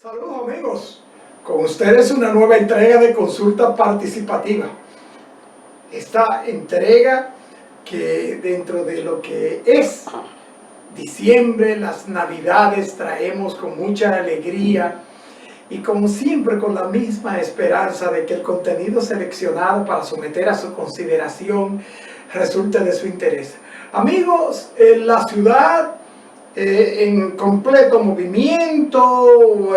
Saludos amigos, con ustedes una nueva entrega de consulta participativa. Esta entrega que dentro de lo que es diciembre, las navidades, traemos con mucha alegría y como siempre con la misma esperanza de que el contenido seleccionado para someter a su consideración resulte de su interés. Amigos, en la ciudad en completo movimiento,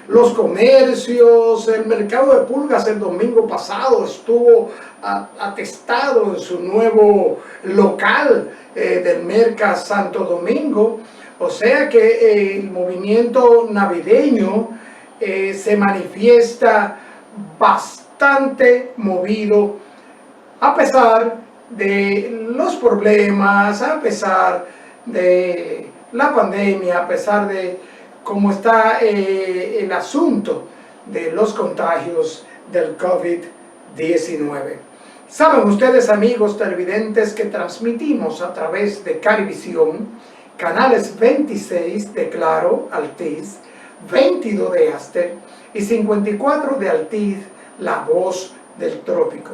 los comercios, el mercado de pulgas el domingo pasado estuvo atestado en su nuevo local del Merca Santo Domingo, o sea que el movimiento navideño se manifiesta bastante movido a pesar de los problemas, a pesar de la pandemia, a pesar de cómo está el asunto de los contagios del COVID-19. Saben ustedes, amigos televidentes, que transmitimos a través de Carivisión, canales 26 de Claro, Altiz, 22 de Aster y 54 de Altiz, La Voz del Trópico.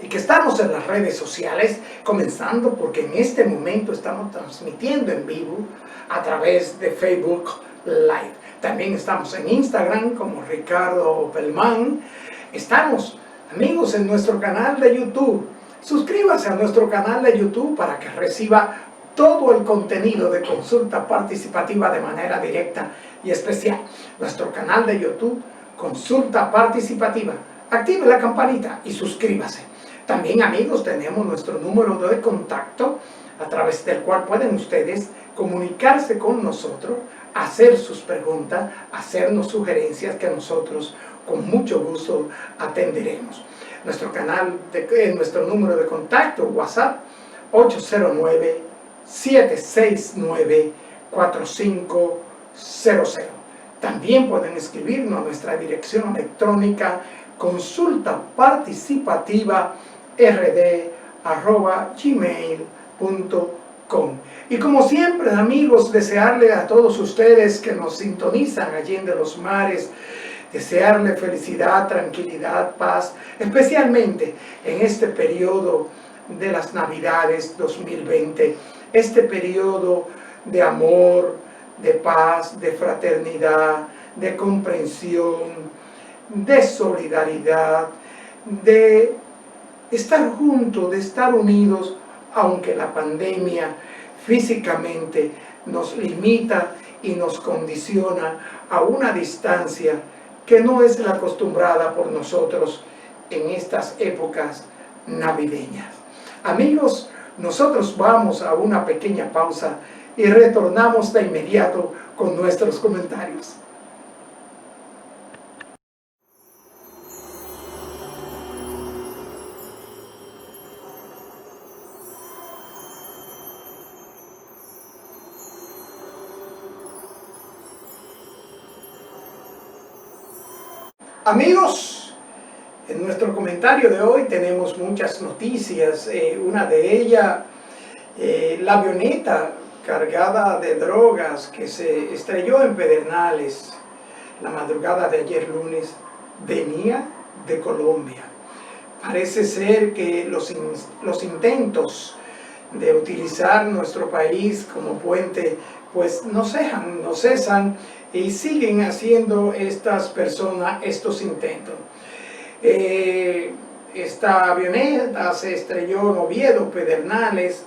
Y que estamos en las redes sociales, comenzando porque en este momento estamos transmitiendo en vivo a través de Facebook Live. También estamos en Instagram como Ricardo Pelman. Estamos, amigos, en nuestro canal de YouTube. Suscríbase a nuestro canal de YouTube para que reciba todo el contenido de consulta participativa de manera directa y especial. Nuestro canal de YouTube, Consulta Participativa. Active la campanita y suscríbase. También, amigos, tenemos nuestro número de contacto a través del cual pueden ustedes comunicarse con nosotros, hacer sus preguntas, hacernos sugerencias que nosotros con mucho gusto atenderemos. Nuestro número de contacto, WhatsApp, 809-769-4500. También pueden escribirnos a nuestra dirección electrónica consultaparticipativa@gmail.com. Y como siempre, amigos, desearle a todos ustedes que nos sintonizan allí en los mares, desearle felicidad, tranquilidad, paz, especialmente en este periodo de las Navidades 2020, este periodo de amor, de paz, de fraternidad, de comprensión, de solidaridad, de estar juntos, de estar unidos, aunque la pandemia físicamente nos limita y nos condiciona a una distancia que no es la acostumbrada por nosotros en estas épocas navideñas. Amigos, nosotros vamos a una pequeña pausa y retornamos de inmediato con nuestros comentarios. Amigos, en nuestro comentario de hoy tenemos muchas noticias. Una de ellas, la avioneta cargada de drogas que se estrelló en Pedernales la madrugada de ayer lunes, venía de Colombia. Parece ser que los intentos de utilizar nuestro país como puente pues no cesan y siguen haciendo estas personas estos intentos. Esta avioneta se estrelló en Oviedo, Pedernales,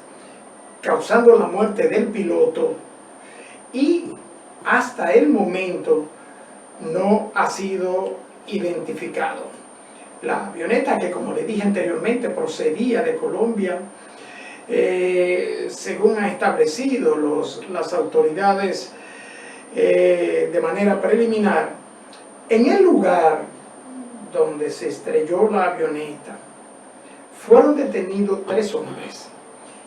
causando la muerte del piloto y hasta el momento no ha sido identificado. La avioneta, que como le dije anteriormente procedía de Colombia, según han establecido las autoridades de manera preliminar, en el lugar donde se estrelló la avioneta fueron detenidos 3 hombres,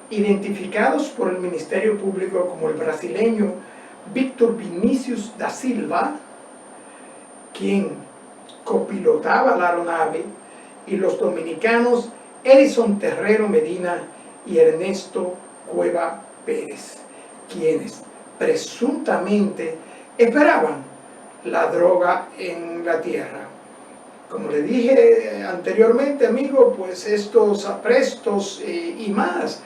identificados por el Ministerio Público como el brasileño Víctor Vinícius da Silva, quien copilotaba la aeronave, y los dominicanos Edison Terrero Medina y Ernesto Cueva Pérez, quienes presuntamente esperaban la droga en la tierra. Como le dije anteriormente, amigo, pues estos aprestos y más,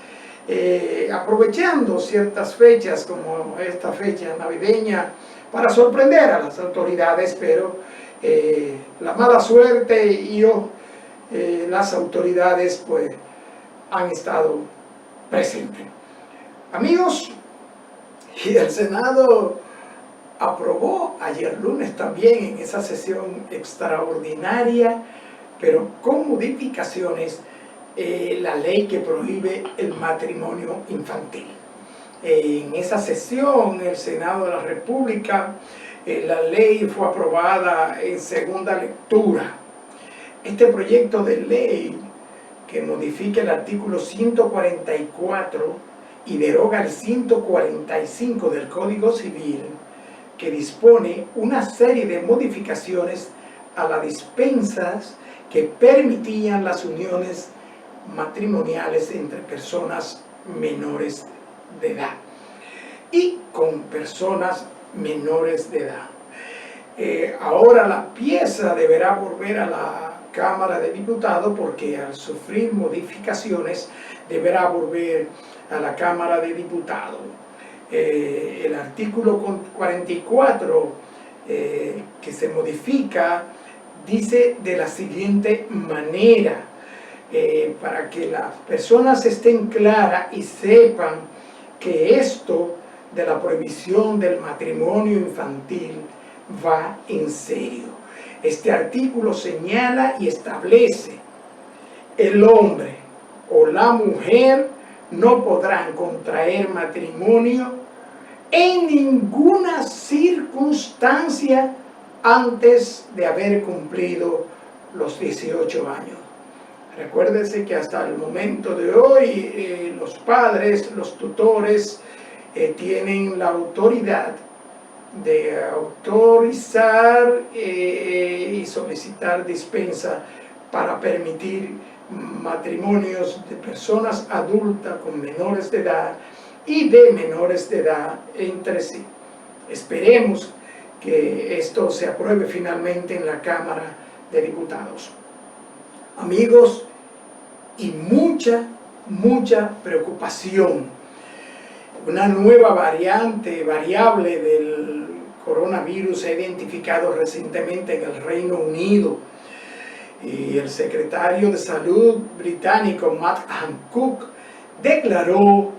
aprovechando ciertas fechas como esta fecha navideña para sorprender a las autoridades, pero la mala suerte y las autoridades pues han estado presentes. Amigos, y el Senado aprobó ayer lunes también en esa sesión extraordinaria, pero con modificaciones, la ley que prohíbe el matrimonio infantil. En esa sesión, el Senado de la República, la ley fue aprobada en segunda lectura. Este proyecto de ley que modifica el artículo 144 y deroga el 145 del Código Civil, que dispone una serie de modificaciones a las dispensas que permitían las uniones matrimoniales entre personas menores de edad y con personas menores de edad. Ahora la pieza deberá volver a la Cámara de Diputados porque al sufrir modificaciones deberá volver a la Cámara de Diputados. El artículo 44 que se modifica dice de la siguiente manera, para que las personas estén claras y sepan que esto de la prohibición del matrimonio infantil va en serio. Este artículo señala y establece: el hombre o la mujer no podrán contraer matrimonio en ninguna circunstancia antes de haber cumplido los 18 años. Recuérdese que hasta el momento de hoy los padres, los tutores, tienen la autoridad de autorizar y solicitar dispensa para permitir matrimonios de personas adultas con menores de edad y de menores de edad entre sí. Esperemos que esto se apruebe finalmente en la Cámara de Diputados. Amigos, y mucha preocupación. Una nueva variable del coronavirus se ha identificado recientemente en el Reino Unido. Y el secretario de Salud británico Matt Hancock declaró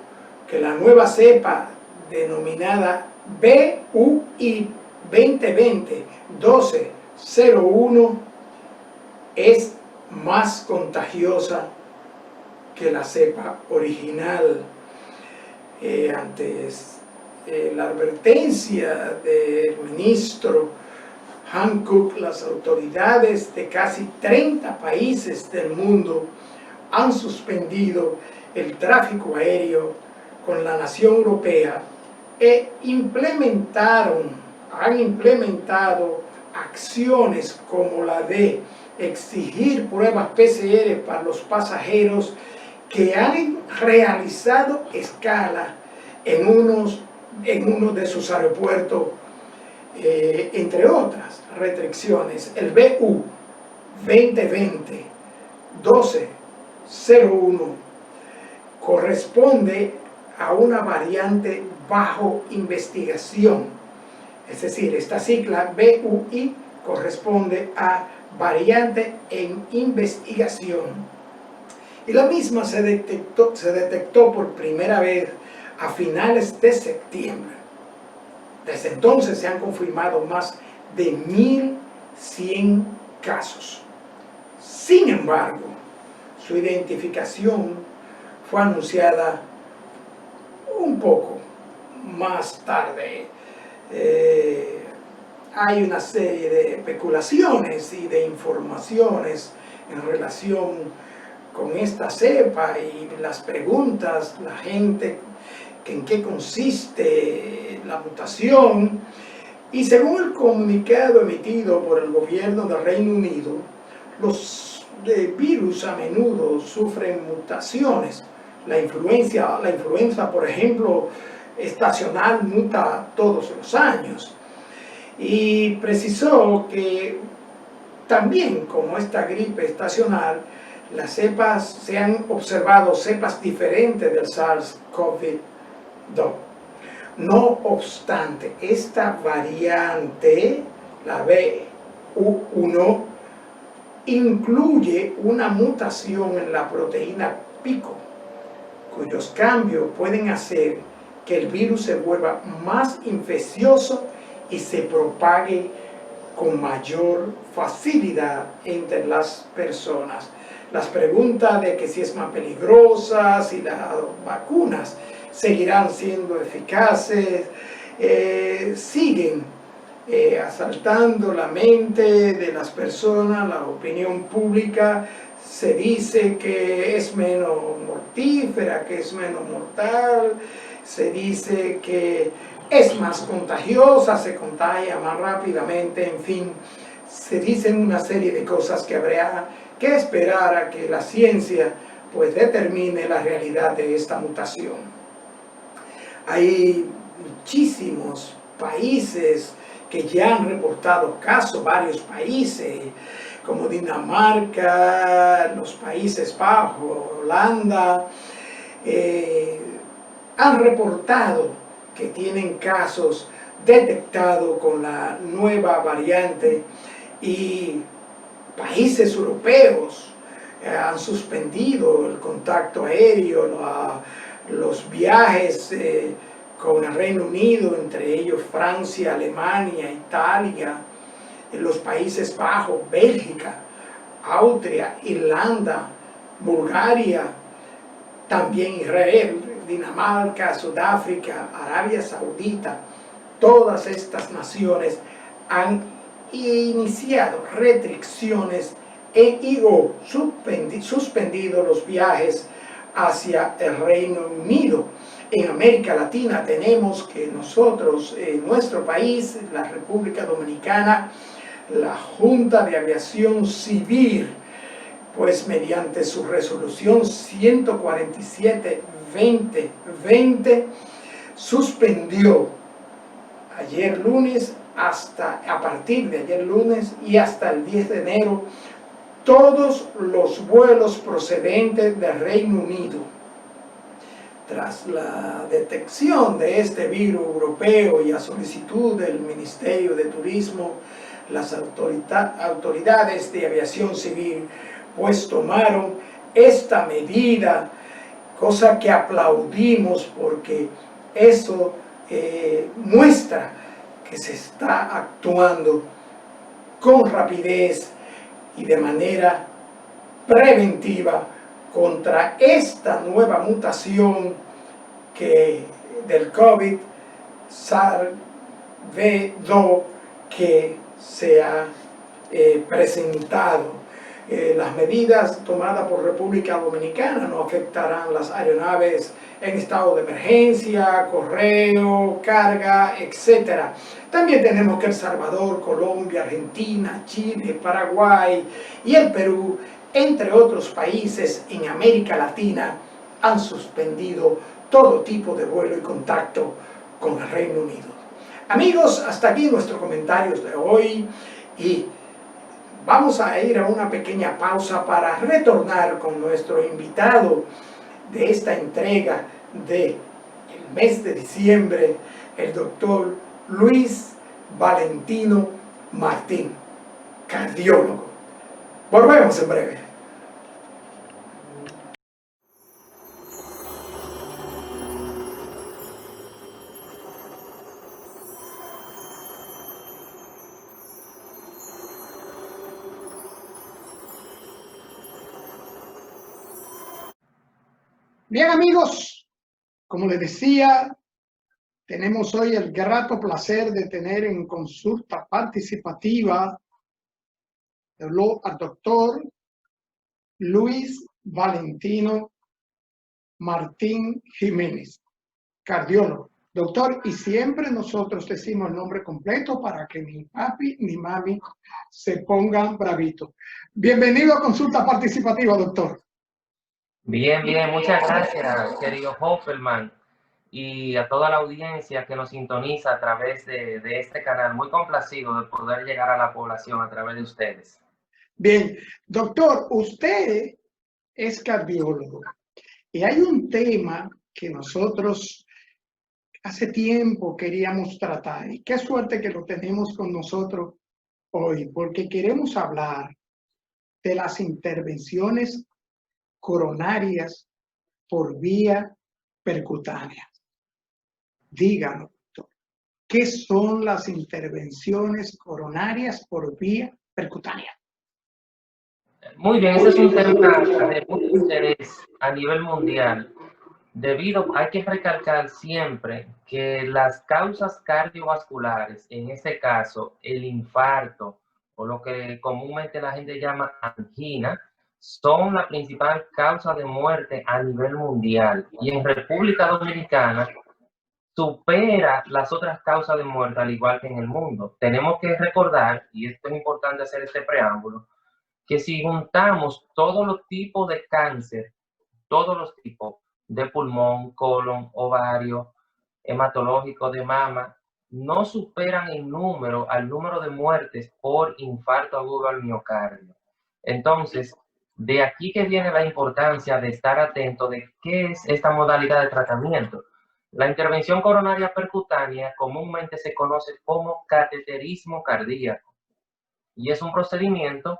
que la nueva cepa denominada BUI 2020-1201 es más contagiosa que la cepa original. Ante la advertencia del ministro Hancock, las autoridades de casi 30 países del mundo han suspendido el tráfico aéreo con la nación europea e han implementado acciones como la de exigir pruebas PCR para los pasajeros que han realizado escala en uno de sus aeropuertos, entre otras restricciones. El BU 2020-1201 corresponde a una variante bajo investigación, es decir, esta sigla BUI corresponde a variante en investigación. Y la misma se detectó por primera vez a finales de septiembre. Desde entonces se han confirmado más de 1.100 casos. Sin embargo, su identificación fue anunciada un poco más tarde. Hay una serie de especulaciones y de informaciones en relación con esta cepa y las preguntas, la gente, en qué consiste la mutación. Y según el comunicado emitido por el gobierno del Reino Unido, los virus a menudo sufren mutaciones. La influenza, por ejemplo, estacional muta todos los años. y precisó que también, como esta gripe estacional, las cepas, se han observado cepas diferentes del SARS-CoV-2. No obstante, esta variante, la B1, incluye una mutación en la proteína pico, cuyos cambios pueden hacer que el virus se vuelva más infeccioso y se propague con mayor facilidad entre las personas. Las preguntas de que si es más peligrosa, si las vacunas seguirán siendo eficaces, siguen asaltando la mente de las personas, la opinión pública. Se dice que es menos mortífera, que es menos mortal, se dice que es más contagiosa, se contagia más rápidamente, en fin, se dicen una serie de cosas que habrá que esperar a que la ciencia pues determine la realidad de esta mutación. Hay muchísimos países que ya han reportado casos, varios países, como Dinamarca, los Países Bajos, Holanda, han reportado que tienen casos detectados con la nueva variante, y países europeos han suspendido el contacto aéreo, los viajes con el Reino Unido, entre ellos Francia, Alemania, Italia, los Países Bajos, Bélgica, Austria, Irlanda, Bulgaria, también Israel, Dinamarca, Sudáfrica, Arabia Saudita. Todas estas naciones han iniciado restricciones y o suspendido los viajes hacia el Reino Unido. En América Latina tenemos que nosotros, en nuestro país, la República Dominicana, la Junta de Aviación Civil, pues mediante su resolución 147/2020, suspendió ayer lunes, a partir de ayer lunes y hasta el 10 de enero, todos los vuelos procedentes del Reino Unido. Tras la detección de este virus europeo y a solicitud del Ministerio de Turismo, las autoridades de aviación civil pues tomaron esta medida, cosa que aplaudimos porque eso muestra que se está actuando con rapidez y de manera preventiva contra esta nueva mutación del COVID, SARS-CoV-2, que se ha presentado. Las medidas tomadas por República Dominicana no afectarán las aeronaves en estado de emergencia, correo, carga, etc. También tenemos que El Salvador, Colombia, Argentina, Chile, Paraguay y el Perú, entre otros países en América Latina, han suspendido todo tipo de vuelo y contacto con el Reino Unido. Amigos, hasta aquí nuestros comentarios de hoy, y vamos a ir a una pequeña pausa para retornar con nuestro invitado de esta entrega del mes de diciembre, el doctor Luis Valentino Martín, cardiólogo. Volvemos en breve. Bien, amigos, como les decía, tenemos hoy el grato placer de tener en consulta participativa al doctor Luis Valentino Martín Jiménez, cardiólogo. Doctor, y siempre nosotros decimos el nombre completo para que ni papi ni mami se pongan bravitos. Bienvenido a consulta participativa, doctor. Bien, muchas gracias, querido Hoffelman. y a toda la audiencia que nos sintoniza a través de este canal. Muy complacido de poder llegar a la población a través de ustedes. Bien, doctor, usted es cardiólogo y hay un tema que nosotros hace tiempo queríamos tratar y qué suerte que lo tenemos con nosotros hoy, porque queremos hablar de las intervenciones coronarias por vía percutánea. Díganos, doctor, ¿qué son las intervenciones coronarias por vía percutánea? Muy bien, ese es un tema de mucho interés a nivel mundial. Hay que recalcar siempre que las causas cardiovasculares, en este caso el infarto o lo que comúnmente la gente llama angina, son la principal causa de muerte a nivel mundial. Y en República Dominicana supera las otras causas de muerte al igual que en el mundo. Tenemos que recordar, y esto es importante hacer este preámbulo, que si juntamos todos los tipos de cáncer, todos los tipos de pulmón, colon, ovario, hematológico, de mama, no superan en número al número de muertes por infarto agudo al miocardio. Entonces, de aquí que viene la importancia de estar atento de qué es esta modalidad de tratamiento. La intervención coronaria percutánea comúnmente se conoce como cateterismo cardíaco y es un procedimiento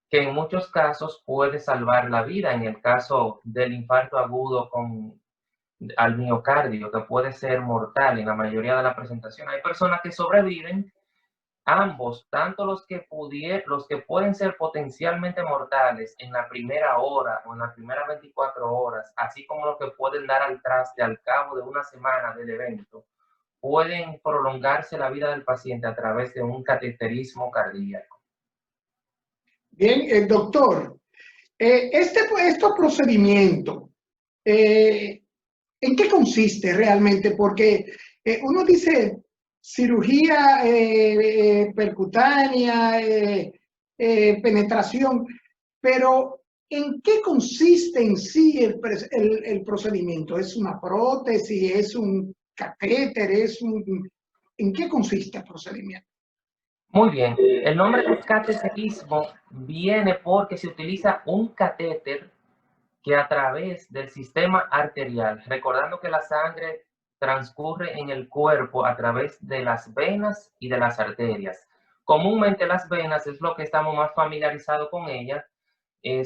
que en muchos casos puede salvar la vida. En el caso del infarto agudo al miocardio, que puede ser mortal en la mayoría de la presentación. Hay personas que sobreviven, ambos, tanto los que pueden ser potencialmente mortales en la primera hora o en las primeras 24 horas, así como los que pueden dar al traste al cabo de una semana del evento, pueden prolongarse la vida del paciente a través de un cateterismo cardíaco. Bien, doctor, estos procedimientos, ¿en qué consiste realmente? Porque uno dice cirugía percutánea, penetración, pero ¿en qué consiste en sí el procedimiento? ¿Es una prótesis? ¿Es un catéter? ¿En qué consiste el procedimiento? Muy bien, el nombre de cateterismo viene porque se utiliza un catéter que a través del sistema arterial, recordando que la sangre transcurre en el cuerpo a través de las venas y de las arterias. Comúnmente las venas es lo que estamos más familiarizados con ellas,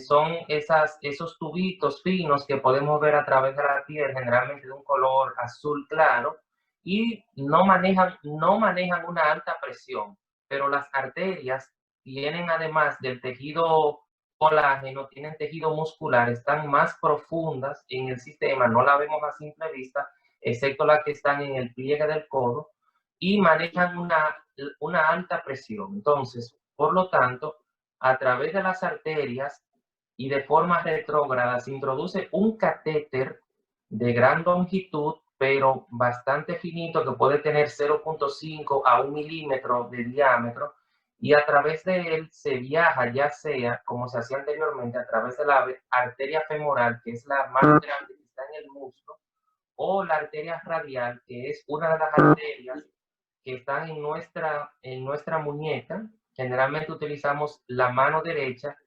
son esos tubitos finos que podemos ver a través de la piel, generalmente de un color azul claro, y no manejan una alta presión, pero las arterias tienen, además del tejido colágeno, tienen tejido muscular, están más profundas en el sistema, no la vemos a simple vista, excepto las que están en el pliegue del codo, y manejan una alta presión. Entonces, por lo tanto, a través de las arterias y de forma retrógrada se introduce un catéter de gran longitud, pero bastante finito, que puede tener 0.5 a 1 milímetro de diámetro, y a través de él se viaja, ya sea, como se hacía anteriormente, a través de la arteria femoral, que es la más grande que está en el muslo, o la arteria radial, que es una de las arterias que están en nuestra muñeca. Generalmente utilizamos la mano derecha,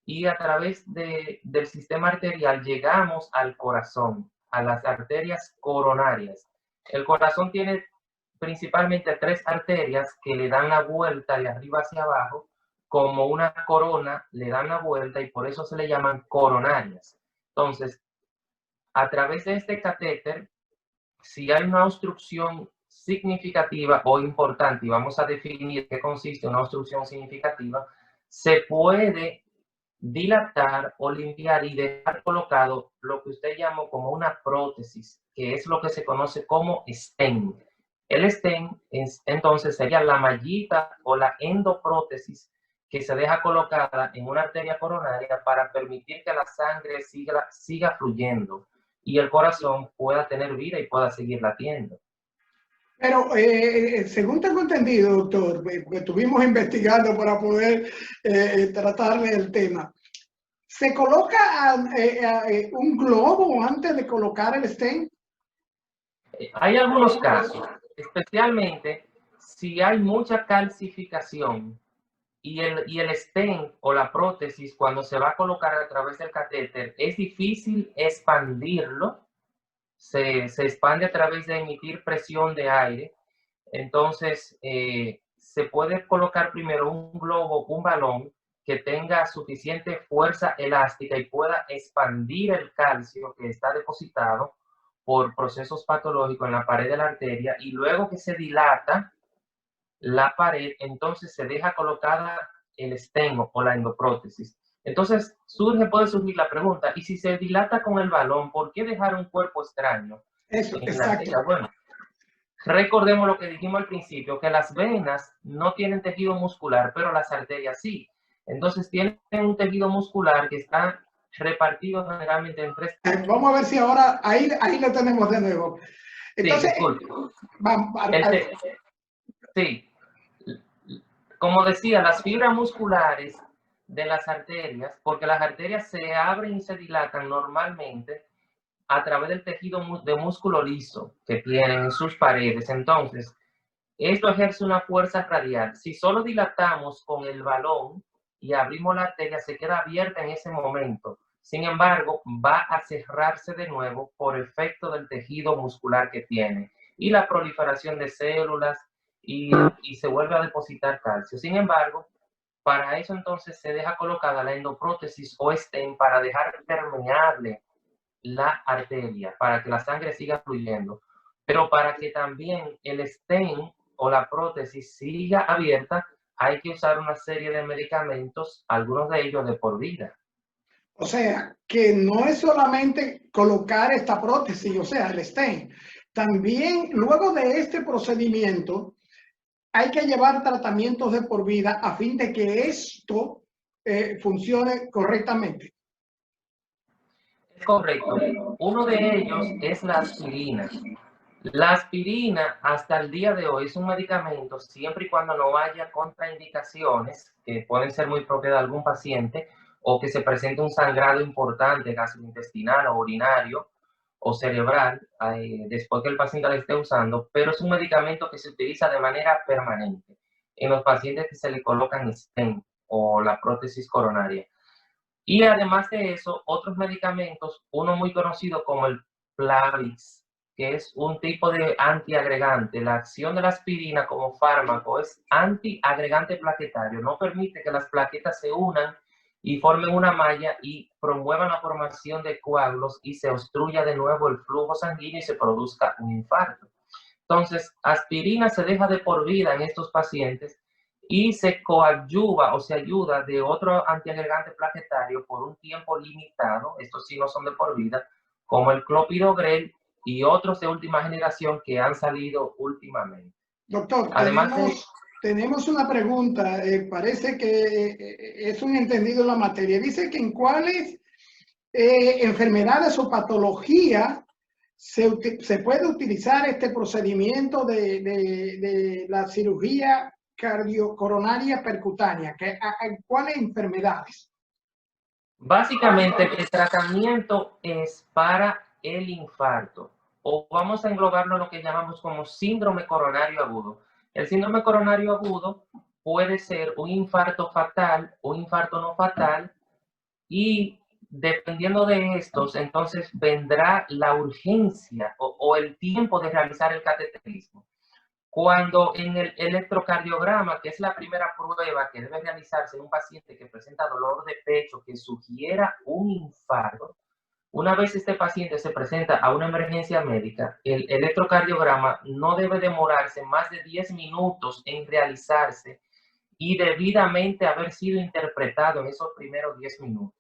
y a través del sistema arterial llegamos al corazón, a las arterias coronarias. El corazón tiene principalmente 3 arterias que le dan la vuelta de arriba hacia abajo, como una corona, le dan la vuelta y por eso se le llaman coronarias. Entonces, a través de este catéter, si hay una obstrucción significativa o importante, y vamos a definir qué consiste una obstrucción significativa, se puede dilatar o limpiar y dejar colocado lo que usted llamó como una prótesis, que es lo que se conoce como stent. El stent entonces sería la mallita o la endoprótesis que se deja colocada en una arteria coronaria para permitir que la sangre siga fluyendo y el corazón pueda tener vida y pueda seguir latiendo. Pero según tengo entendido, doctor, porque estuvimos investigando para poder tratarle el tema, ¿se coloca un globo antes de colocar el stent? Hay algunos casos, especialmente si hay mucha calcificación y el stent o la prótesis, cuando se va a colocar a través del catéter, es difícil expandirlo. Se expande a través de emitir presión de aire. Entonces, se puede colocar primero un globo, un balón que tenga suficiente fuerza elástica y pueda expandir el calcio que está depositado por procesos patológicos en la pared de la arteria, y luego que se dilata la pared, entonces se deja colocada el stent o la endoprótesis. Entonces puede surgir la pregunta, ¿y si se dilata con el balón, por qué dejar un cuerpo extraño Eso, en la exacto. arteria? Bueno, recordemos lo que dijimos al principio, que las venas no tienen tejido muscular, pero las arterias sí. Entonces tienen un tejido muscular que está repartido generalmente en tres. Vamos a ver si ahora, ahí lo tenemos de nuevo. Entonces, Sí, sí, como decía, las fibras musculares de las arterias, porque las arterias se abren y se dilatan normalmente a través del tejido de músculo liso que tienen en sus paredes. Entonces, esto ejerce una fuerza radial. Si solo dilatamos con el balón y abrimos la arteria, se queda abierta en ese momento. Sin embargo, va a cerrarse de nuevo por efecto del tejido muscular que tiene y la proliferación de células, y se vuelve a depositar calcio. Sin embargo, para eso entonces se deja colocada la endoprótesis o stent para dejar permeable la arteria, para que la sangre siga fluyendo. Pero para que también el stent o la prótesis siga abierta, hay que usar una serie de medicamentos, algunos de ellos de por vida. O sea, que no es solamente colocar esta prótesis, o sea, el stent. También, luego de este procedimiento, hay que llevar tratamientos de por vida a fin de que esto funcione correctamente. Es correcto. Uno de ellos es la aspirina. La aspirina, hasta el día de hoy, es un medicamento siempre y cuando no haya contraindicaciones que pueden ser muy propias de algún paciente, o que se presente un sangrado importante gastrointestinal o urinario o cerebral después que el paciente la esté usando, pero es un medicamento que se utiliza de manera permanente en los pacientes que se le colocan stent o la prótesis coronaria. Y además de eso, otros medicamentos, uno muy conocido como el Plavix, que es un tipo de antiagregante. La acción de la aspirina como fármaco es antiagregante plaquetario, no permite que las plaquetas se unan y formen una malla y promuevan la formación de coágulos y se obstruya de nuevo el flujo sanguíneo y se produzca un infarto. Entonces, aspirina se deja de por vida en estos pacientes y se coadyuva o se ayuda de otro antiagregante plaquetario por un tiempo limitado, estos sí no son de por vida, como el clopidogrel y otros de última generación que han salido últimamente. Doctor, Además tenemos una pregunta, parece que es un entendido en la materia. Dice que en cuáles enfermedades o patologías se puede utilizar este procedimiento de la cirugía cardiocoronaria percutánea. ¿Cuáles enfermedades? Básicamente, el tratamiento es para el infarto, o vamos a englobarlo en lo que llamamos como síndrome coronario agudo. El síndrome coronario agudo puede ser un infarto fatal, un infarto no fatal, y dependiendo de estos, entonces vendrá la urgencia o el tiempo de realizar el cateterismo. Cuando en el electrocardiograma, que es la primera prueba que debe realizarse en un paciente que presenta dolor de pecho que sugiera un infarto, una vez este paciente se presenta a una emergencia médica, el electrocardiograma no debe demorarse más de 10 minutos en realizarse y debidamente haber sido interpretado en esos primeros 10 minutos.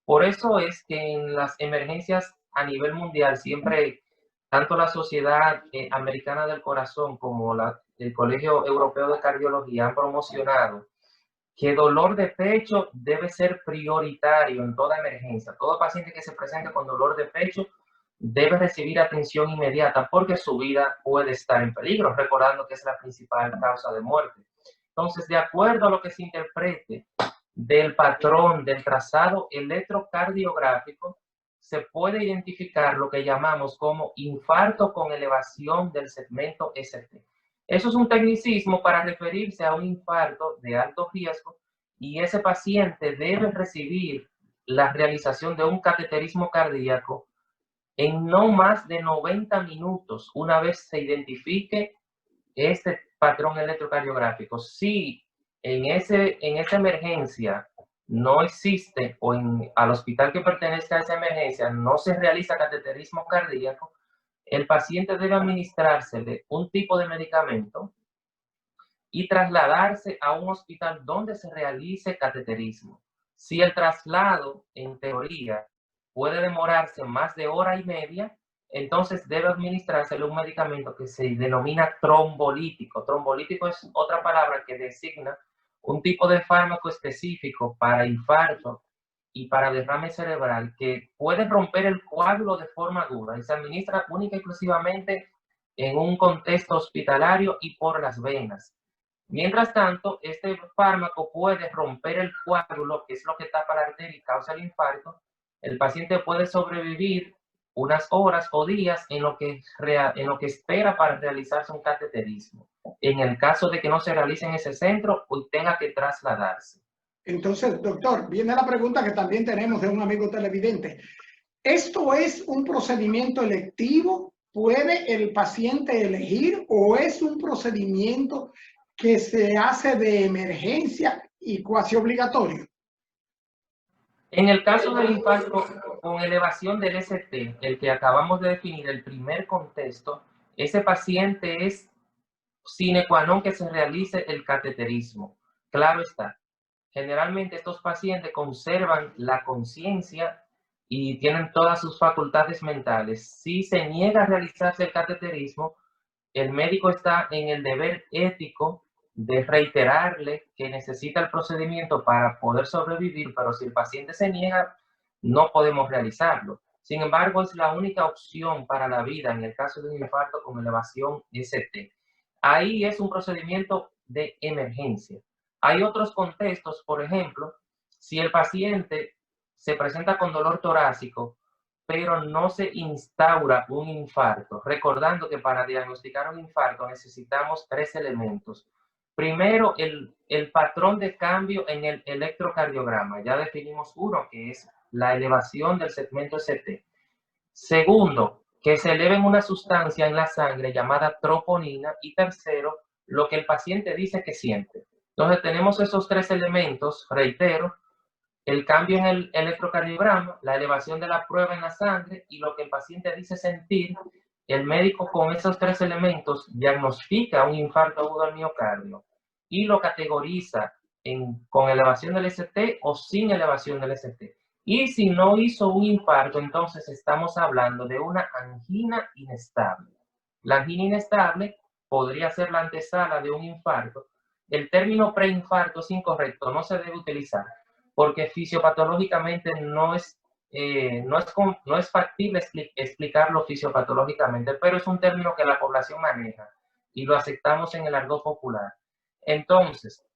Por eso es que en las emergencias a nivel mundial siempre, tanto la Sociedad Americana del Corazón como el Colegio Europeo de Cardiología han promocionado que dolor de pecho debe ser prioritario en toda emergencia. Todo paciente que se presente con dolor de pecho debe recibir atención inmediata porque su vida puede estar en peligro, recordando que es la principal causa de muerte. Entonces, de acuerdo a lo que se interprete del patrón del trazado electrocardiográfico, se puede identificar lo que llamamos como infarto con elevación del segmento ST. Eso es un tecnicismo para referirse a un infarto de alto riesgo y ese paciente debe recibir la realización de un cateterismo cardíaco en no más de 90 minutos una vez se identifique este patrón electrocardiográfico. Si en esa emergencia no existe o al hospital que pertenezca a esa emergencia no se realiza cateterismo cardíaco, el paciente debe administrársele un tipo de medicamento y trasladarse a un hospital donde se realice cateterismo. Si el traslado, en teoría, puede demorarse más de hora y media, entonces debe administrársele un medicamento que se denomina trombolítico. Trombolítico es otra palabra que designa un tipo de fármaco específico para infarto y para derrame cerebral que puede romper el coágulo de forma aguda y se administra única y exclusivamente en un contexto hospitalario y por las venas. Mientras tanto, este fármaco puede romper el coágulo, que es lo que tapa la arteria y causa el infarto. El paciente puede sobrevivir unas horas o días en lo que espera para realizarse un cateterismo, en el caso de que no se realice en ese centro o tenga que trasladarse. Entonces, doctor, viene la pregunta que también tenemos de un amigo televidente. ¿Esto es un procedimiento electivo? ¿Puede el paciente elegir o es un procedimiento que se hace de emergencia y cuasi obligatorio? En el caso del infarto con elevación del ST, el que acabamos de definir, el primer contexto, ese paciente es sine qua non que se realice el cateterismo. Claro está, generalmente estos pacientes conservan la conciencia y tienen todas sus facultades mentales. Si se niega a realizarse el cateterismo, el médico está en el deber ético de reiterarle que necesita el procedimiento para poder sobrevivir, pero si el paciente se niega, no podemos realizarlo. Sin embargo, es la única opción para la vida en el caso de un infarto con elevación ST. Ahí es un procedimiento de emergencia. Hay otros contextos, por ejemplo, si el paciente se presenta con dolor torácico, pero no se instaura un infarto. Recordando que para diagnosticar un infarto necesitamos 3 elementos. Primero, el patrón de cambio en el electrocardiograma. Ya definimos uno, que es la elevación del segmento ST. Segundo, que se eleve una sustancia en la sangre llamada troponina. Y tercero, lo que el paciente dice que siente. Entonces tenemos esos 3 elementos, reitero, el cambio en el electrocardiograma, la elevación de la prueba en la sangre y lo que el paciente dice sentir. El médico con esos 3 elementos diagnostica un infarto agudo al miocardio y lo categoriza con elevación del ST o sin elevación del ST. Y si no hizo un infarto, entonces estamos hablando de una angina inestable. La angina inestable podría ser la antesala de un infarto. El término preinfarto es incorrecto, no se debe utilizar, porque fisiopatológicamente no es factible explicarlo fisiopatológicamente, pero es un término que la población maneja y lo aceptamos en el argot popular. Entonces,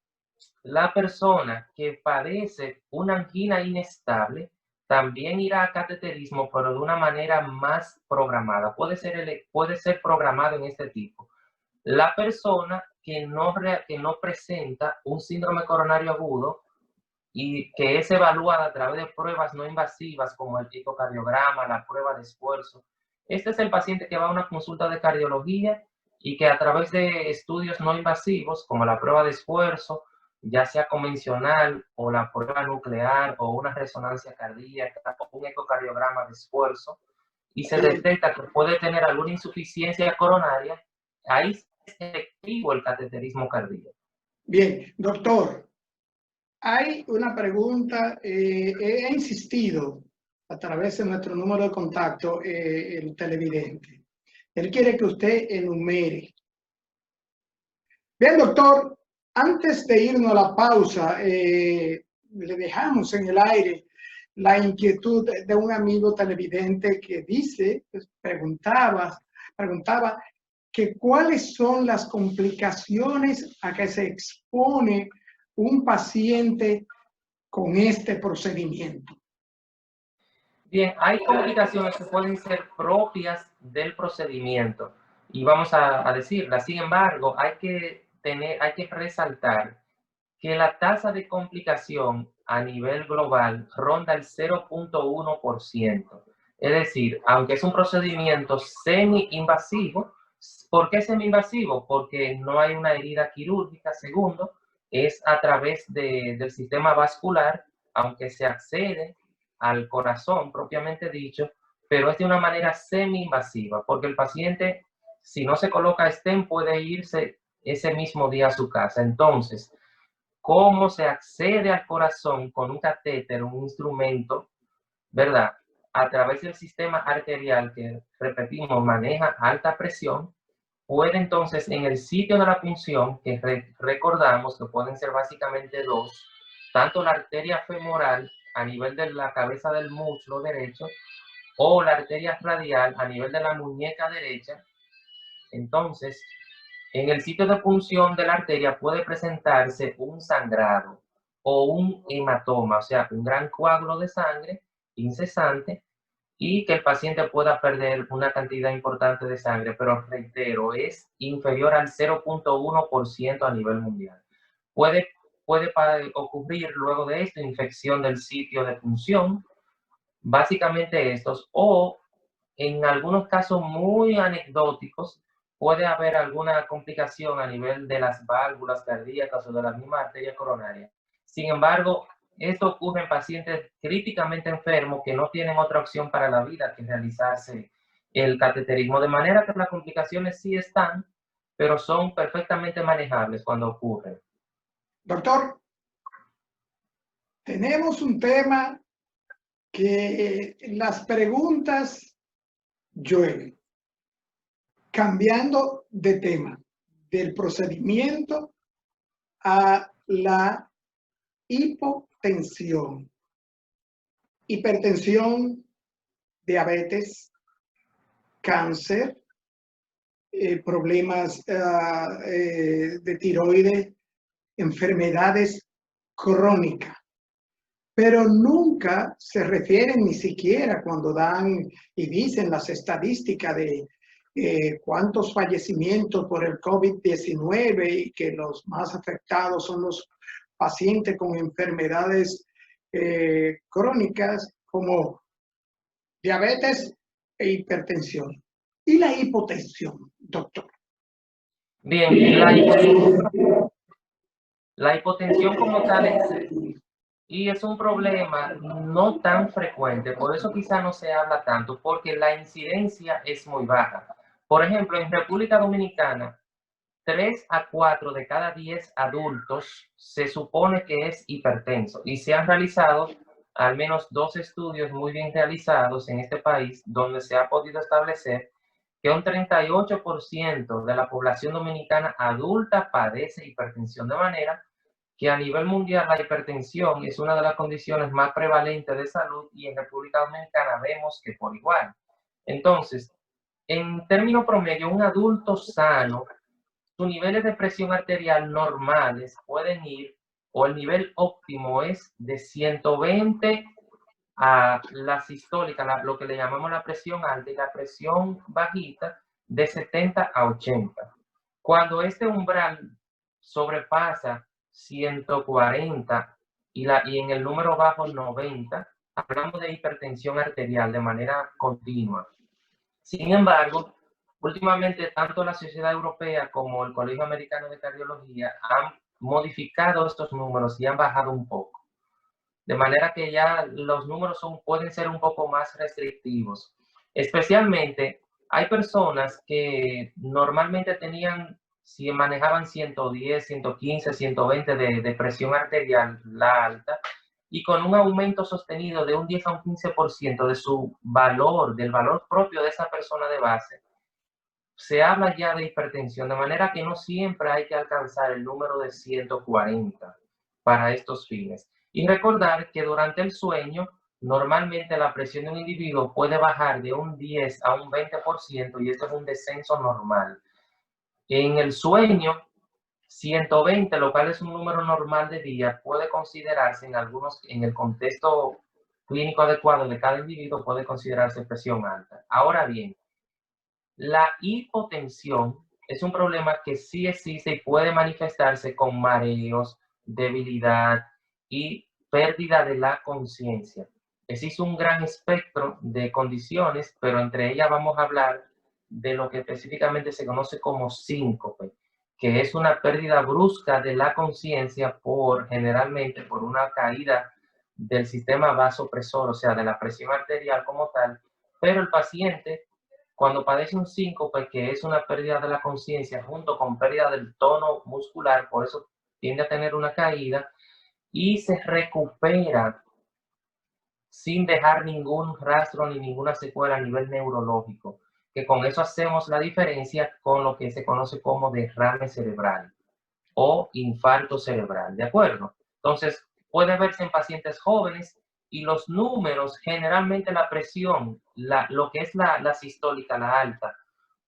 la persona que padece una angina inestable también irá a cateterismo, pero de una manera más programada. Puede ser programado en este tipo. La persona que no presenta un síndrome coronario agudo y que es evaluada a través de pruebas no invasivas como el ecocardiograma, la prueba de esfuerzo. Este es el paciente que va a una consulta de cardiología y que a través de estudios no invasivos como la prueba de esfuerzo, ya sea convencional o la prueba nuclear o una resonancia cardíaca o un ecocardiograma de esfuerzo, y se detecta que puede tener alguna insuficiencia coronaria, ahí es efectivo el cateterismo cardíaco. Bien, doctor, hay una pregunta, he insistido a través de nuestro número de contacto, el televidente. Él quiere que usted enumere. Bien, doctor, antes de irnos a la pausa, le dejamos en el aire la inquietud de un amigo televidente que dice, pues, preguntaba que cuáles son las complicaciones a que se expone un paciente con este procedimiento. Bien, hay complicaciones que pueden ser propias del procedimiento y vamos a decirlas. Sin embargo, hay que resaltar que la tasa de complicación a nivel global ronda el 0.1%. Es decir, aunque es un procedimiento semi-invasivo, ¿por qué semi-invasivo? Porque no hay una herida quirúrgica. Segundo, es a través del sistema vascular, aunque se accede al corazón propiamente dicho, pero es de una manera semi-invasiva, porque el paciente, si no se coloca stent, puede irse ese mismo día a su casa. Entonces, ¿cómo se accede al corazón con un catéter, un instrumento, verdad? A través del sistema arterial que, repetimos, maneja alta presión, puede entonces en el sitio de la punción, que recordamos que pueden ser básicamente dos, tanto la arteria femoral a nivel de la cabeza del muslo derecho o la arteria radial a nivel de la muñeca derecha. Entonces, en el sitio de punción de la arteria puede presentarse un sangrado o un hematoma, o sea, un gran coágulo de sangre incesante y que el paciente pueda perder una cantidad importante de sangre, pero reitero, es inferior al 0.1% a nivel mundial. Puede ocurrir luego de esto infección del sitio de punción, básicamente estos, o en algunos casos muy anecdóticos, puede haber alguna complicación a nivel de las válvulas cardíacas o de la misma arteria coronaria. Sin embargo, esto ocurre en pacientes críticamente enfermos que no tienen otra opción para la vida que realizarse el cateterismo, de manera que las complicaciones sí están, pero son perfectamente manejables cuando ocurren. Doctor, tenemos un tema que las preguntas llueven. Cambiando de tema, del procedimiento a la hipotensión, hipertensión, diabetes, cáncer, problemas de tiroides, enfermedades crónicas, pero nunca se refieren ni siquiera cuando dan y dicen las estadísticas de cuántos fallecimientos por el COVID-19 y que los más afectados son los pacientes con enfermedades crónicas como diabetes e hipertensión. ¿Y la hipotensión, doctor? Bien, la hipotensión como tal es un problema no tan frecuente, por eso quizá no se habla tanto, porque la incidencia es muy baja. Por ejemplo, en República Dominicana, 3 a 4 de cada 10 adultos se supone que es hipertenso y se han realizado al menos 2 estudios muy bien realizados en este país donde se ha podido establecer que un 38% de la población dominicana adulta padece hipertensión, de manera que a nivel mundial la hipertensión es una de las condiciones más prevalentes de salud y en República Dominicana vemos que por igual. Entonces, en términos promedio, un adulto sano, sus niveles de presión arterial normales pueden ir, o el nivel óptimo es de 120 a la sistólica, lo que le llamamos la presión alta, y la presión bajita de 70 a 80. Cuando este umbral sobrepasa 140 y en el número bajo 90, hablamos de hipertensión arterial de manera continua. Sin embargo, últimamente tanto la Sociedad Europea como el Colegio Americano de Cardiología han modificado estos números y han bajado un poco. De manera que ya los números pueden ser un poco más restrictivos. Especialmente, hay personas que normalmente si manejaban 110, 115, 120 de presión arterial, la alta, y con un aumento sostenido de un 10 a un 15% de su valor, del valor propio de esa persona de base, se habla ya de hipertensión, de manera que no siempre hay que alcanzar el número de 140 para estos fines. Y recordar que durante el sueño, normalmente la presión de un individuo puede bajar de un 10 a un 20% y esto es un descenso normal. En el sueño, 120, lo cual es un número normal de día, puede considerarse en el contexto clínico adecuado de cada individuo puede considerarse presión alta. Ahora bien, la hipotensión es un problema que sí existe y puede manifestarse con mareos, debilidad y pérdida de la conciencia. Existe un gran espectro de condiciones, pero entre ellas vamos a hablar de lo que específicamente se conoce como síncope, que es una pérdida brusca de la conciencia generalmente por una caída del sistema vasopresor, o sea, de la presión arterial como tal, pero el paciente, cuando padece un síncope, que es una pérdida de la conciencia junto con pérdida del tono muscular, por eso tiende a tener una caída, y se recupera sin dejar ningún rastro ni ninguna secuela a nivel neurológico, que con eso hacemos la diferencia con lo que se conoce como derrame cerebral o infarto cerebral, ¿de acuerdo? Entonces, puede verse en pacientes jóvenes y los números, generalmente la presión, lo que es la sistólica, la alta,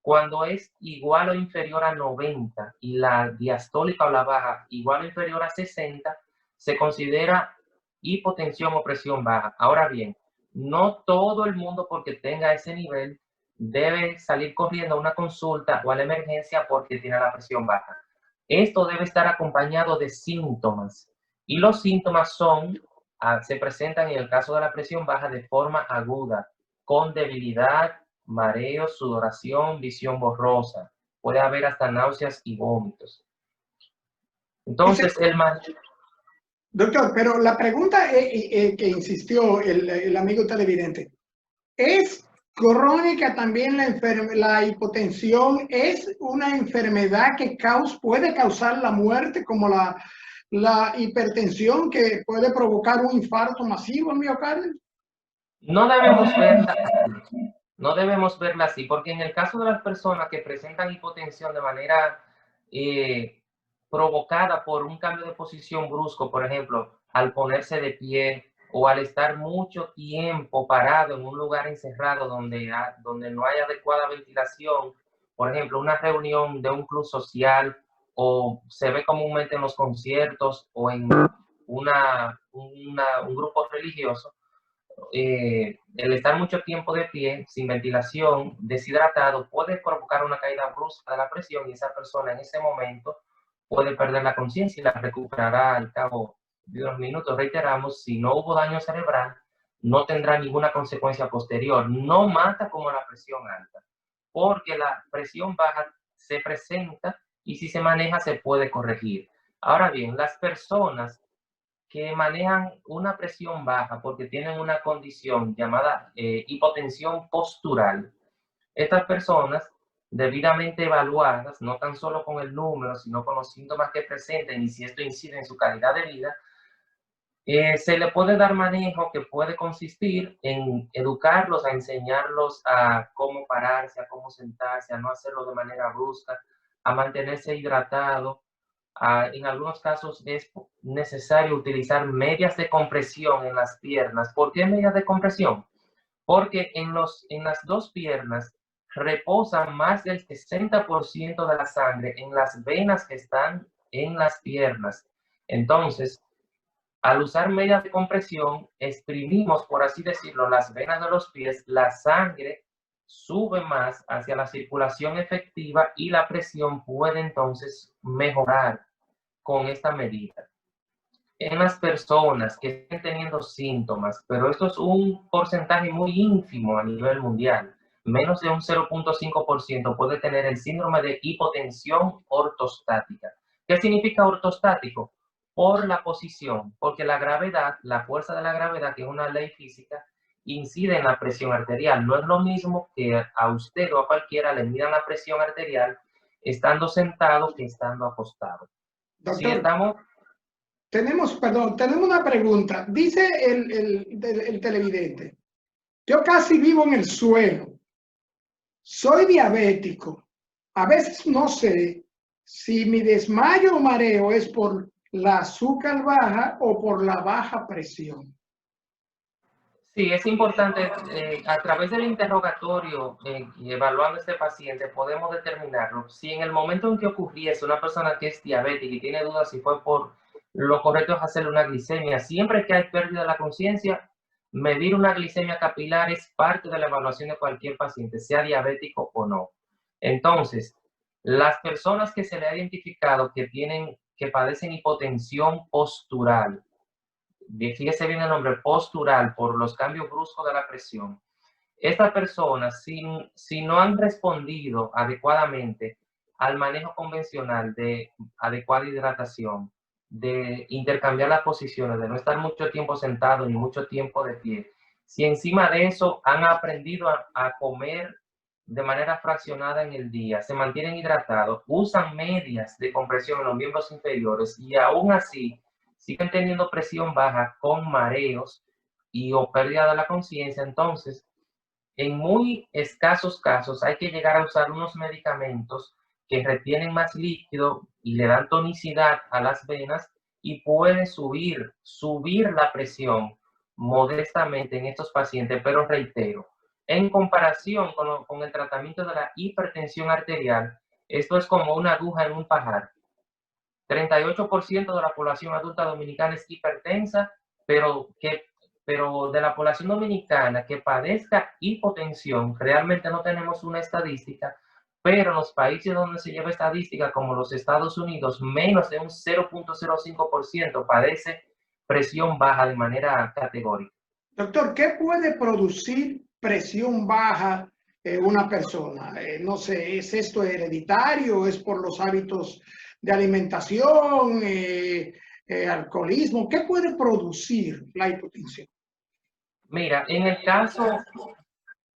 cuando es igual o inferior a 90 y la diastólica o la baja igual o inferior a 60, se considera hipotensión o presión baja. Ahora bien, no todo el mundo porque tenga ese nivel debe salir corriendo a una consulta o a la emergencia porque tiene la presión baja. Esto debe estar acompañado de síntomas y los síntomas se presentan en el caso de la presión baja de forma aguda, con debilidad, mareo, sudoración, visión borrosa. Puede haber hasta náuseas y vómitos. Entonces, Doctor, pero la pregunta que insistió el amigo televidente, ¿es crónica también la hipotensión? ¿Es una enfermedad que puede causar la muerte como la hipertensión que puede provocar un infarto masivo en miocardio? no debemos verla así. No debemos verla así, porque en el caso de las personas que presentan hipotensión de manera provocada por un cambio de posición brusco, por ejemplo, al ponerse de pie o al estar mucho tiempo parado en un lugar encerrado donde no hay adecuada ventilación, por ejemplo, una reunión de un club social o se ve comúnmente en los conciertos o en un grupo religioso, el estar mucho tiempo de pie, sin ventilación, deshidratado, puede provocar una caída brusca de la presión y esa persona en ese momento puede perder la conciencia y la recuperará al cabo de unos minutos. Reiteramos, si no hubo daño cerebral, no tendrá ninguna consecuencia posterior. No mata como la presión alta, porque la presión baja se presenta y si se maneja se puede corregir. Ahora bien, las personas que manejan una presión baja porque tienen una condición llamada hipotensión postural. Estas personas, debidamente evaluadas, no tan solo con el número, sino con los síntomas que presenten y si esto incide en su calidad de vida, se le puede dar manejo que puede consistir en educarlos, a enseñarlos a cómo pararse, a cómo sentarse, a no hacerlo de manera brusca, a mantenerse hidratado. En algunos casos es necesario utilizar medias de compresión en las piernas. ¿Por qué medias de compresión? Porque en las dos piernas reposa más del 60% de la sangre en las venas que están en las piernas. Entonces, al usar medias de compresión, exprimimos, por así decirlo, las venas de los pies, la sangre sube más hacia la circulación efectiva y la presión puede entonces mejorar con esta medida. En las personas que estén teniendo síntomas, pero esto es un porcentaje muy ínfimo a nivel mundial, menos de un 0.5% puede tener el síndrome de hipotensión ortostática. ¿Qué significa ortostático? Por la posición, porque la gravedad, la fuerza de la gravedad, que es una ley física, incide en la presión arterial. No es lo mismo que a usted o a cualquiera le midan la presión arterial estando sentado que estando acostado. Doctor, si estamos tenemos una pregunta. Dice el televidente, yo casi vivo en el suelo, soy diabético, a veces no sé si mi desmayo o mareo es por la azúcar baja o por la baja presión. Sí, es importante, a través del interrogatorio y evaluando a este paciente, podemos determinarlo. Si en el momento en que ocurriese una persona que es diabética y tiene dudas si fue por lo correcto es hacerle una glicemia, siempre que hay pérdida de la conciencia, Medir una glicemia capilar es parte de la evaluación de cualquier paciente, sea diabético o no. Entonces, las personas que se le ha identificado que padecen hipotensión postural, fíjese bien el nombre, postural, por los cambios bruscos de la presión, estas personas, si no han respondido adecuadamente al manejo convencional de adecuada hidratación, de intercambiar las posiciones, de no estar mucho tiempo sentado ni mucho tiempo de pie, si encima de eso han aprendido a comer de manera fraccionada en el día, se mantienen hidratados, usan medias de compresión en los miembros inferiores y aún así siguen teniendo presión baja con mareos y o pérdida de la conciencia, entonces en muy escasos casos hay que llegar a usar unos medicamentos que retienen más líquido y le dan tonicidad a las venas y puede subir la presión modestamente en estos pacientes, pero reitero, en comparación con el tratamiento de la hipertensión arterial, esto es como una aguja en un pajar. 38% de la población adulta dominicana es hipertensa, pero de la población dominicana que padezca hipotensión, realmente no tenemos una estadística, pero en los países donde se lleva estadística, como los Estados Unidos, menos de un 0.05% padece presión baja de manera categórica. Doctor, ¿qué puede producir presión baja en una persona? No sé, ¿es esto hereditario? ¿Es por los hábitos de alimentación? ¿Alcoholismo? ¿Qué puede producir la hipotensión? Mira, en el caso,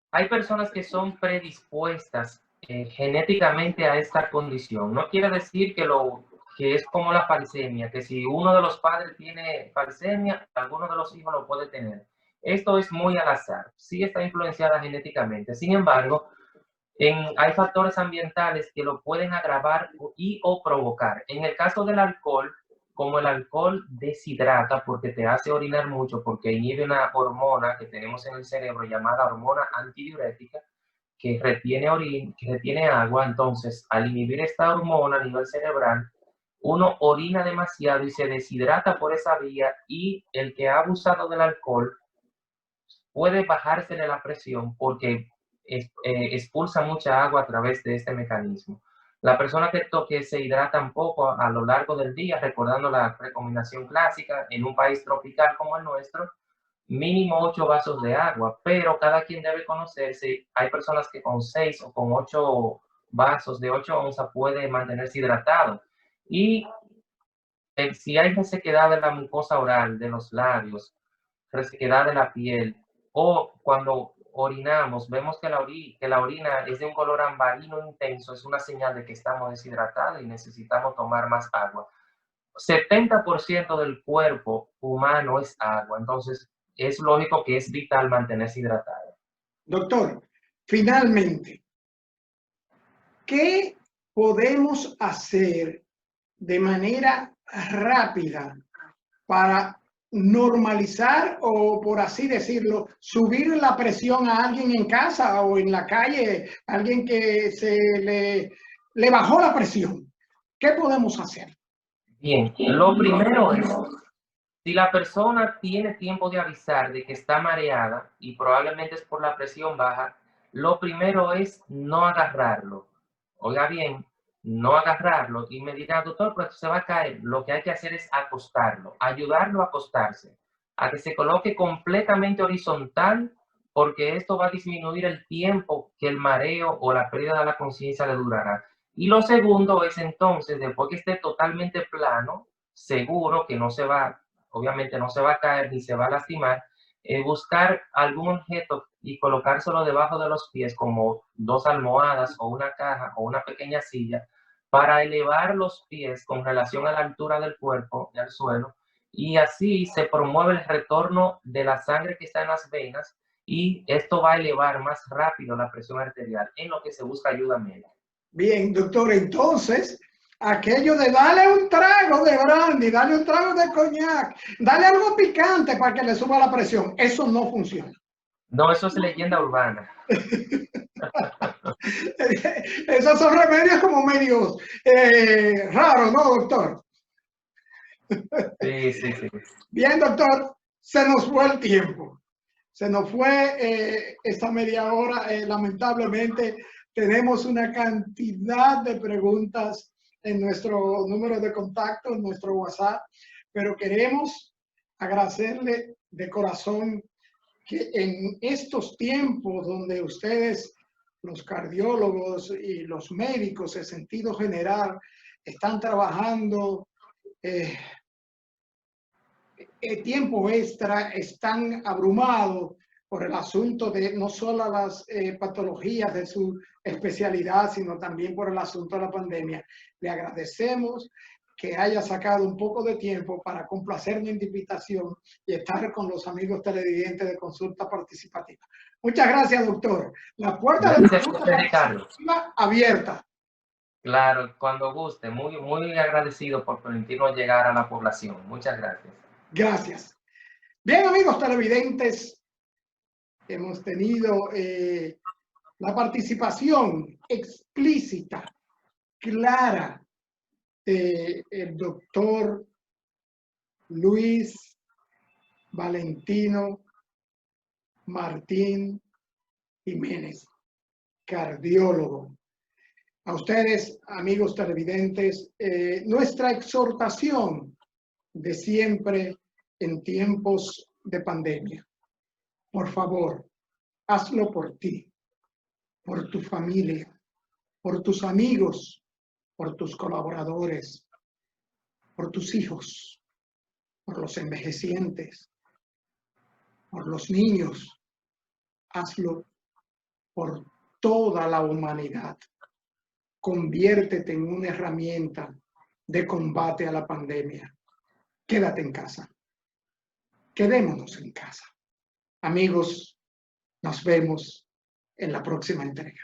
hay personas que son predispuestas genéticamente a esta condición. No quiere decir que es como la falsemia, que si uno de los padres tiene falsemia, alguno de los hijos lo puede tener. Esto es muy al azar. Sí está influenciada genéticamente. Sin embargo, hay factores ambientales que lo pueden agravar y o provocar. En el caso del alcohol, como el alcohol deshidrata porque te hace orinar mucho, porque inhibe una hormona que tenemos en el cerebro llamada hormona antidiurética, que retiene agua. Entonces, al inhibir esta hormona a nivel cerebral, uno orina demasiado y se deshidrata por esa vía, y el que ha abusado del alcohol puede bajársele la presión porque expulsa mucha agua a través de este mecanismo. La persona que se hidrata un poco a lo largo del día, recordando la recomendación clásica, en un país tropical como el nuestro, mínimo 8 vasos de agua, pero cada quien debe conocerse. Hay personas que con 6 o con 8 vasos de 8 onzas puede mantenerse hidratado. Y si hay resequedad de la mucosa oral, de los labios, resequedad de la piel, o cuando orinamos, vemos que la orina es de un color ambarino intenso, es una señal de que estamos deshidratados y necesitamos tomar más agua. 70% del cuerpo humano es agua, entonces es lógico que es vital mantenerse hidratado. Doctor, finalmente, ¿qué podemos hacer de manera rápida para normalizar o, por así decirlo, subir la presión a alguien en casa o en la calle, alguien que le bajó la presión? ¿Qué podemos hacer? Bien, lo primero es, si la persona tiene tiempo de avisar de que está mareada y probablemente es por la presión baja, lo primero es no agarrarlo. Oiga bien, no agarrarlo y me dirá, doctor, pero se va a caer. Lo que hay que hacer es acostarlo, ayudarlo a acostarse, a que se coloque completamente horizontal, porque esto va a disminuir el tiempo que el mareo o la pérdida de la conciencia le durará. Y lo segundo es entonces, después que esté totalmente plano, seguro que no se va, obviamente no se va a caer ni se va a lastimar, buscar algún objeto y colocárselo debajo de los pies, como 2 almohadas o una caja o una pequeña silla, para elevar los pies con relación a la altura del cuerpo y al suelo, y así se promueve el retorno de la sangre que está en las venas, y esto va a elevar más rápido la presión arterial, en lo que se busca ayuda médica. Bien, doctor, entonces, aquello de darle un trago de brandy, darle un trago de coñac, darle algo picante para que le suba la presión, eso no funciona. No, eso es leyenda urbana. Esos son remedios como medios raros, ¿no, doctor? Sí, sí, sí. Bien, doctor, se nos fue el tiempo. Se nos fue esta media hora. Lamentablemente tenemos una cantidad de preguntas en nuestro número de contacto, en nuestro WhatsApp, pero queremos agradecerle de corazón que en estos tiempos donde ustedes, los cardiólogos y los médicos en sentido general, están trabajando tiempo extra, están abrumados por el asunto de no solo las patologías de su especialidad, sino también por el asunto de la pandemia. Le agradecemos que haya sacado un poco de tiempo para complacer mi invitación y estar con los amigos televidentes de Consulta Participativa. Muchas gracias, doctor. La puerta de Consulta Participativa abierta. Claro, cuando guste. Muy, muy agradecido por permitirnos llegar a la población. Muchas gracias. Gracias. Bien, amigos televidentes, hemos tenido la participación explícita, clara, del doctor Luis Valentino Martín Jiménez, cardiólogo. A ustedes, amigos televidentes, nuestra exhortación de siempre en tiempos de pandemia. Por favor, hazlo por ti, por tu familia, por tus amigos, por tus colaboradores, por tus hijos, por los envejecientes, por los niños. Hazlo por toda la humanidad. Conviértete en una herramienta de combate a la pandemia. Quédate en casa. Quedémonos en casa. Amigos, nos vemos en la próxima entrega.